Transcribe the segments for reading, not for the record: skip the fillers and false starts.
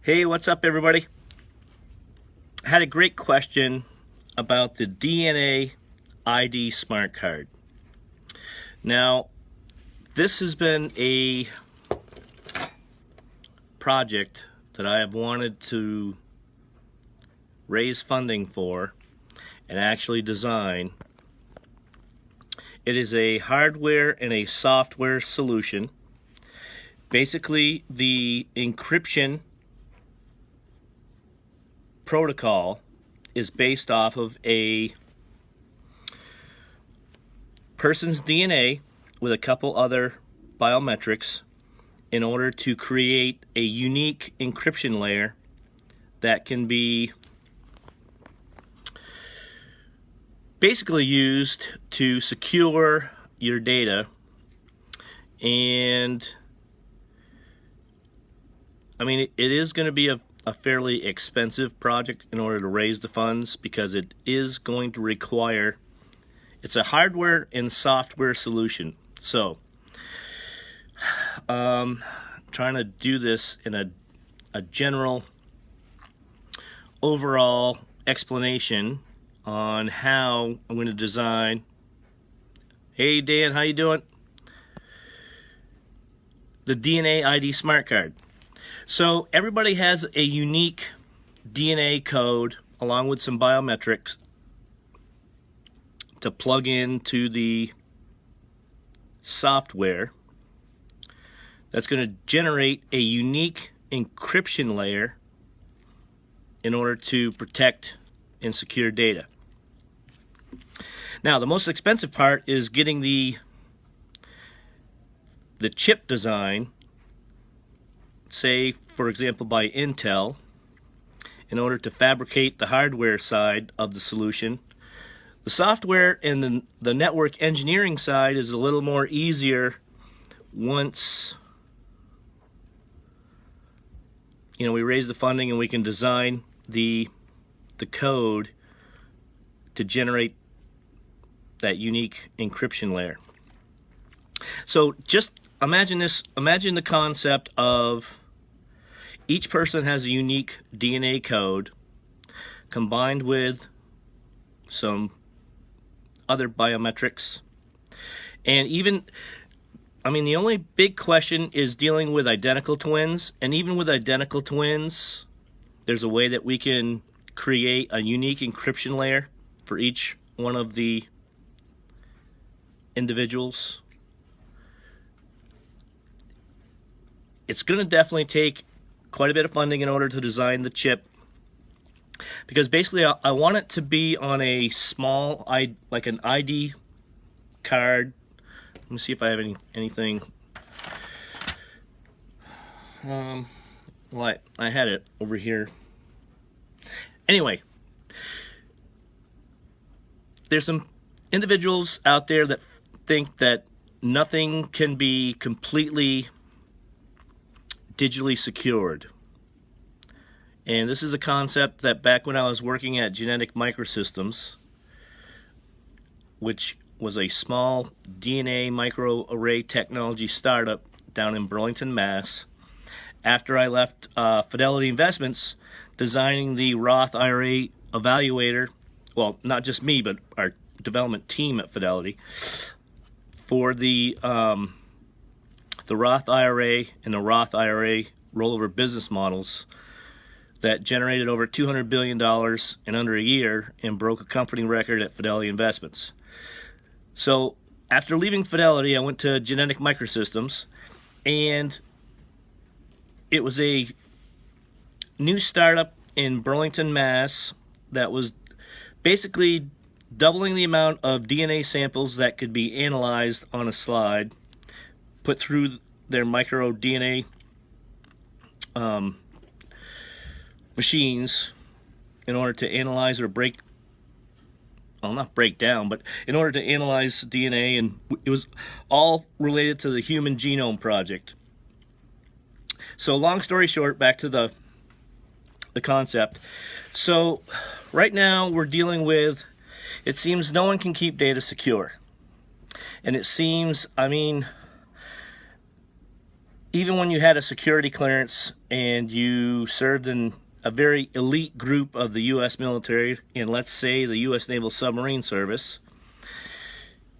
Hey, what's up, everybody? I had a great question about the DNA ID smart card. Now, this has been a project that I have wanted to raise funding for and actually design. It is a hardware and a software solution. Basically, the encryption protocol is based off of a person's DNA with a couple other biometrics in order to create a unique encryption layer that can be basically used to secure your data. And I mean, it is going to be a fairly expensive project in order to raise the funds, because it is going to require, it's a hardware and software solution. So trying to do this in a general overall explanation on how I'm going to design. Hey Dan, how you doing? The DNA ID smart card. So everybody has a unique DNA code along with some biometrics to plug into the software that's going to generate a unique encryption layer in order to protect and secure data. Now, the most expensive part is getting the chip design, say, for example, by Intel, in order to fabricate the hardware side of the solution. The software and the network engineering side is a little more easier once we raise the funding and we can design the code to generate that unique encryption layer. So just imagine the concept of each person has a unique DNA code combined with some other biometrics. And even, the only big question is dealing with identical twins. And even with identical twins, there's a way that we can create a unique encryption layer for each one of the individuals. It's going to definitely take quite a bit of funding in order to design the chip, because basically I want it to be on a small, like an ID card. Let me see if I have anything. Well, I had it over here. Anyway, there's some individuals out there that think that nothing can be completely digitally secured. And this is a concept that back when I was working at Genetic Microsystems, which was a small DNA microarray technology startup down in Burlington, Mass. After I left Fidelity Investments, designing the Roth IRA evaluator, well, not just me, but our development team at Fidelity, for the Roth IRA and the Roth IRA rollover business models that generated over $200 billion in under a year and broke a company record at Fidelity Investments. So after leaving Fidelity, I went to Genetic Microsystems, and it was a new startup in Burlington, Mass. that was basically doubling the amount of DNA samples that could be analyzed on a slide, put through their micro DNA machines in order to analyze or not break down, but in order to analyze DNA, and it was all related to the Human Genome Project. So long story short, back to the concept. So right now we're dealing with, it seems no one can keep data secure. And it seems, even when you had a security clearance and you served in a very elite group of the U.S. military, in let's say the U.S. Naval Submarine Service,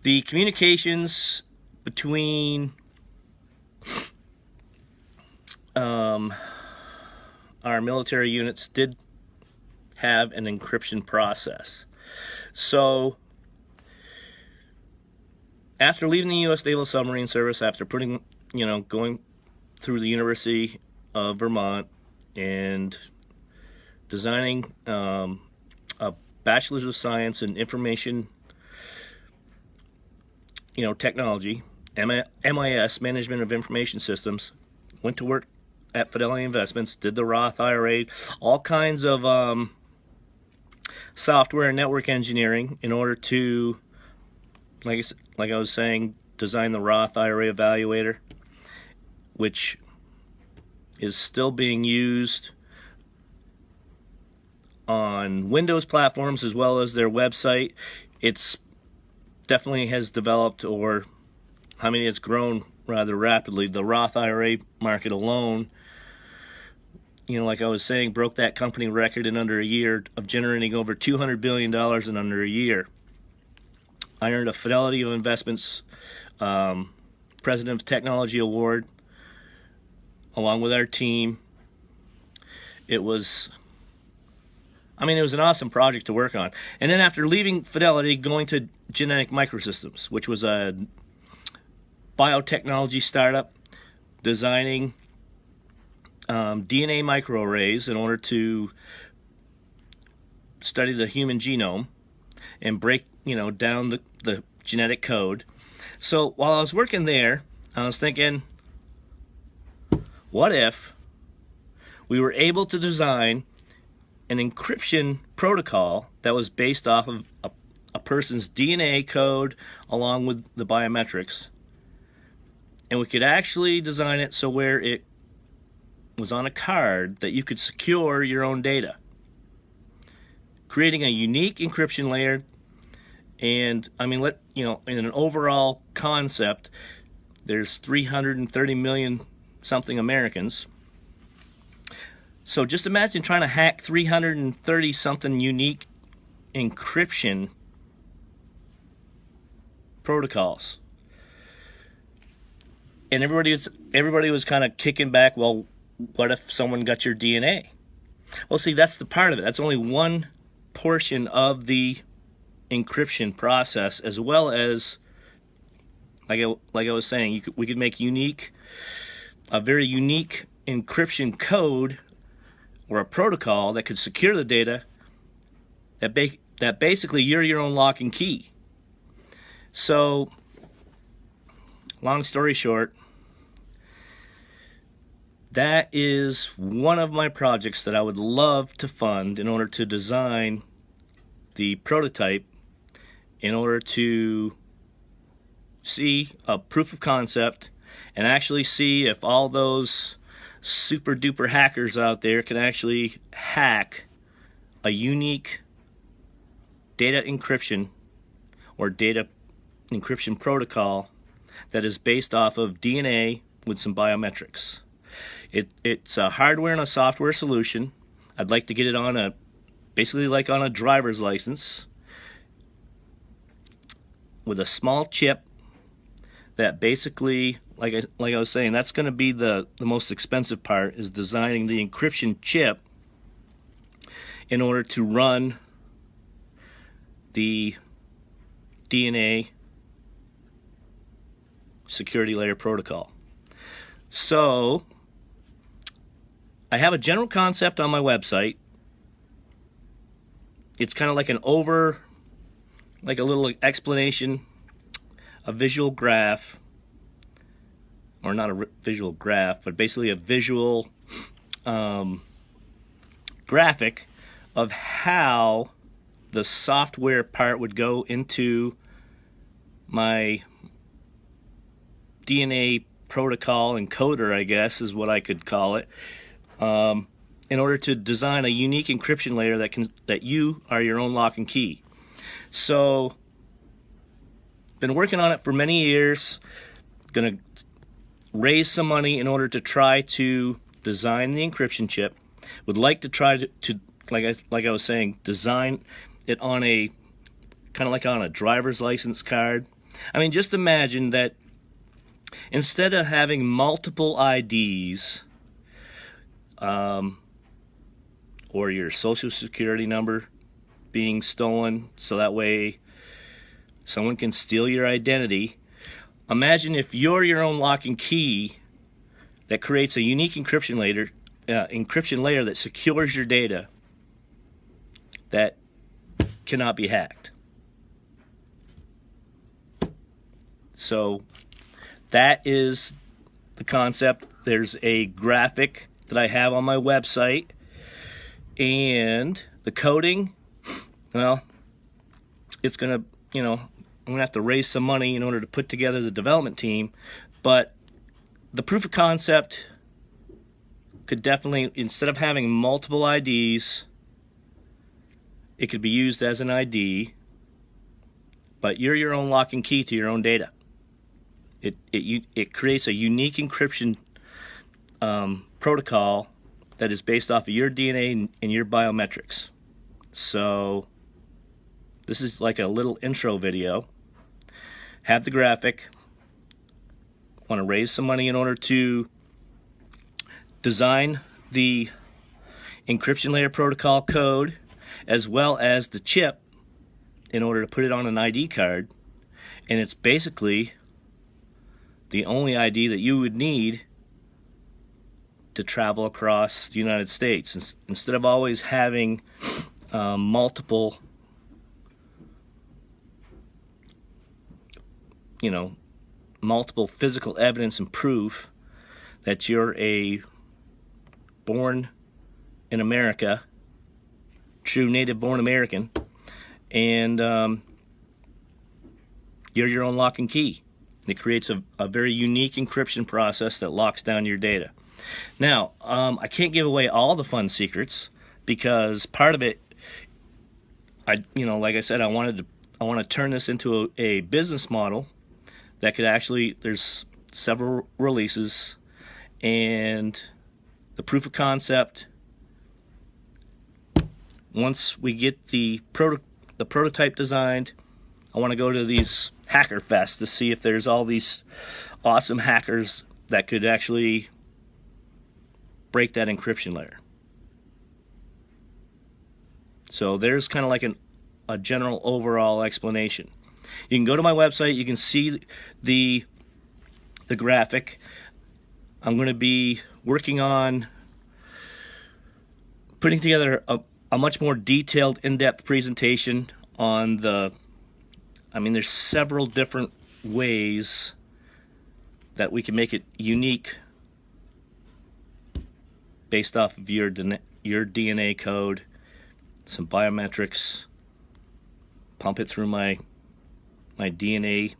the communications between our military units did have an encryption process. So after leaving the U.S. Naval Submarine Service, after going through the University of Vermont and designing a Bachelor's of Science in Information Technology, MIS, Management of Information Systems, went to work at Fidelity Investments, did the Roth IRA, all kinds of software and network engineering in order to, like I was saying, design the Roth IRA evaluator, which is still being used on Windows platforms as well as their website. It's definitely has developed, or it's grown rather rapidly. The Roth IRA market alone, like I was saying, broke that company record in under a year of generating over $200 billion in under a year. I earned a Fidelity of Investments President of Technology Award along with our team. It was an awesome project to work on. And then after leaving Fidelity, going to Genetic Microsystems, which was a biotechnology startup designing DNA microarrays in order to study the human genome and break down the genetic code. So while I was working there, I was thinking, what if we were able to design an encryption protocol that was based off of a person's DNA code along with the biometrics, and we could actually design it so where it was on a card that you could secure your own data, creating a unique encryption layer. And in an overall concept, there's 330 million something Americans. So just imagine trying to hack 330 something unique encryption protocols. And everybody was kind of kicking back, well, what if someone got your DNA? Well, see, that's the part of it. That's only one portion of the encryption process, as well as, like I was saying, we could make a very unique encryption code or a protocol that could secure the data that basically you're your own lock and key. So, long story short, that is one of my projects that I would love to fund in order to design the prototype, in order to see a proof of concept and actually see if all those super duper hackers out there can actually hack a unique data encryption or data encryption protocol that is based off of DNA with some biometrics. It's a hardware and a software solution. I'd like to get it on basically like on a driver's license, with a small chip that basically, like I was saying, that's going to be the most expensive part, is designing the encryption chip in order to run the DNA security layer protocol. So I have a general concept on my website. It's kind of like like a little explanation, a visual graph, or not a visual graph, but basically a visual graphic of how the software part would go into my DNA protocol encoder, I guess is what I could call it, in order to design a unique encryption layer that you are your own lock and key. So, been working on it for many years. Gonna raised some money in order to try to design the encryption chip. Would like to try to like I was saying, design it on a kind of like on a driver's license card. I mean, just imagine that instead of having multiple IDs, or your social security number being stolen so that way someone can steal your identity, imagine if you're your own lock and key that creates a unique encryption layer that secures your data that cannot be hacked. So that is the concept. There's a graphic that I have on my website, and the coding, well, it's gonna, I'm gonna have to raise some money in order to put together the development team, but the proof of concept could definitely, instead of having multiple IDs, it could be used as an ID, but you're your own lock and key to your own data. It creates a unique encryption protocol that is based off of your DNA and your biometrics. So this is like a little intro video. Have the graphic. Want to raise some money in order to design the encryption layer protocol code as well as the chip in order to put it on an ID card. And it's basically the only ID that you would need to travel across the United States. Instead of always having multiple, multiple physical evidence and proof that you're a born in America, true native born American, and you're your own lock and key. It creates a very unique encryption process that locks down your data. Now, I can't give away all the fun secrets because part of it, like I said, I want to turn this into a business model that could actually, there's several releases, and the proof of concept, once we get the prototype designed, I want to go to these hacker fests to see if there's all these awesome hackers that could actually break that encryption layer. So there's kind of like a general overall explanation. You can go to my website, you can see the graphic. I'm going to be working on putting together a much more detailed, in-depth presentation on there's several different ways that we can make it unique based off of your DNA code, some biometrics, pump it through my DNA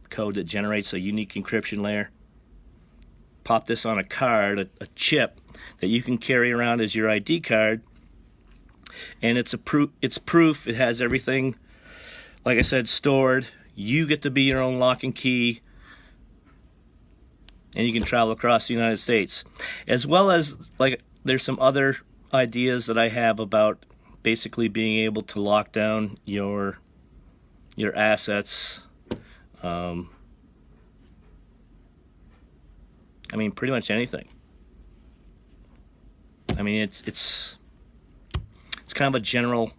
code that generates a unique encryption layer, pop this on a card, a chip that you can carry around as your ID card, and it's proof. It has everything, like I said, stored. You get to be your own lock and key, and you can travel across the United States. As well as, like, there's some other ideas that I have about basically being able to lock down your assets. Pretty much anything. It's kind of a general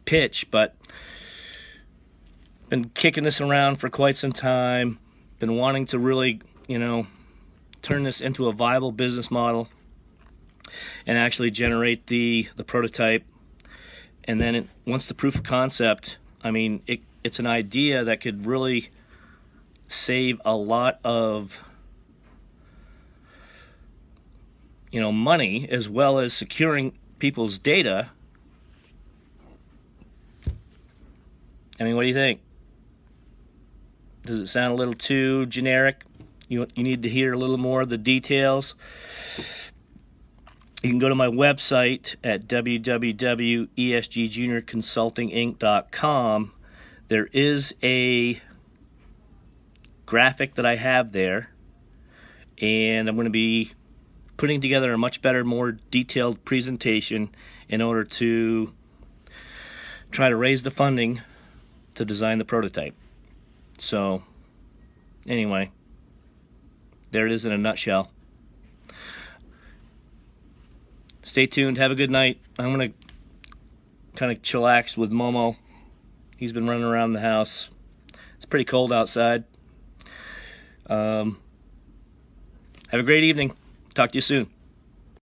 pitch, but been kicking this around for quite some time. Been wanting to really, turn this into a viable business model and actually generate the prototype. And then once the proof of concept, it's an idea that could really save a lot of money, as well as securing people's data. What do you think? Does it sound a little too generic? You need to hear a little more of the details. You can go to my website at www.esgjuniorconsultinginc.com. There is a graphic that I have there, and I'm going to be putting together a much better, more detailed presentation in order to try to raise the funding to design the prototype. So anyway, there it is in a nutshell. Stay tuned. Have a good night. I'm going to kind of chillax with Momo. He's been running around the house. It's pretty cold outside. Have a great evening. Talk to you soon.